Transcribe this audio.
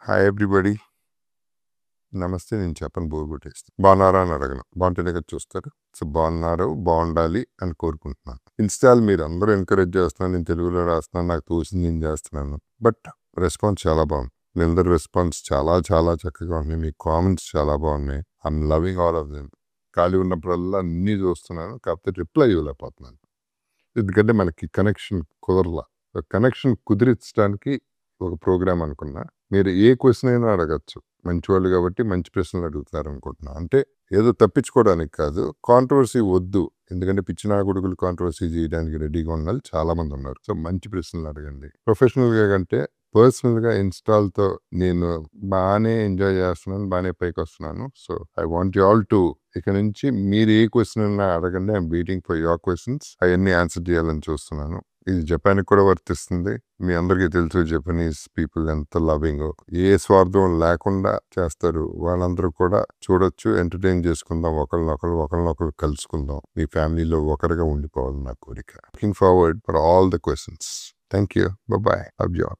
Hi everybody, నమస్తే. నేను చెప్పను బోర్ కొట్టేస్తాను. బాగున్నారా అని అడగను, బాగుంటేనే కదా చూస్తారు. సో బాగున్నారు, బాగుండాలి అని కోరుకుంటున్నాను. ఇన్స్టాల్ మీరు అందరూ ఎంకరేజ్ చేస్తున్నాను, నేను తెలుగులో రాస్తున్నాను, నాకు తోచింది నేను చేస్తున్నాను. బట్ రెస్పాన్స్ చాలా బాగుంది. మీ అందరి రెస్పాన్స్ చాలా చాలా చక్కగా ఉంది. మీ కామెంట్స్ చాలా బాగున్నాయి. I'm loving all of them. ఖాళీ ఉన్నప్పుడల్లా అన్నీ చూస్తున్నాను, కాకపోతే రిప్లై ఇవ్వలేకపోతున్నాను. ఎందుకంటే మనకి కనెక్షన్ కుదరలా. కనెక్షన్ కుదిరించడానికి ఒక ప్రోగ్రామ్ అనుకున్నా. మీరు ఏ క్వశ్చన్ అయినా అడగచ్చు, మంచివాళ్ళు కాబట్టి మంచి ప్రశ్నలు అడుగుతారు అనుకుంటున్నా. అంటే ఏదో తప్పించుకోవడానికి కాదు, కాంట్రవర్సీ వద్దు. ఎందుకంటే పిచ్చిన కొడుకులు కాంట్రవర్సీ చేయడానికి రెడీగా ఉన్న వాళ్ళు చాలా మంది ఉన్నారు. సో మంచి ప్రశ్నలు అడగండి. ప్రొఫెషనల్గా కంటే పర్సనల్గా ఇన్స్టాల్తో నేను బాగానే ఎంజాయ్ చేస్తున్నాను, బాగానే పైకి వస్తున్నాను. So I want you all to ఇక నుంచి మీరు ఏ క్వశ్చన్ అయినా అడగండి. I'm waiting for your questions. అవన్నీ ఆన్సర్ చేయాలని చూస్తున్నాను. ఇది జపాన్కి కూడా వర్తిస్తుంది. మీ అందరికీ తెలుసు జపనీస్ పీపుల్ ఎంత లవింగ్, ఏ స్వార్థం లేకుండా చేస్తారు. వాళ్ళందరూ కూడా చూడొచ్చు, ఎంటర్టైన్ చేసుకుందాం, ఒకరినొకరు కలుసుకుందాం. మీ ఫ్యామిలీలో ఒకరిగా ఉండిపోవాలి నా కోరిక. Looking forward for all the questions. Thank you. Bye. Love you all.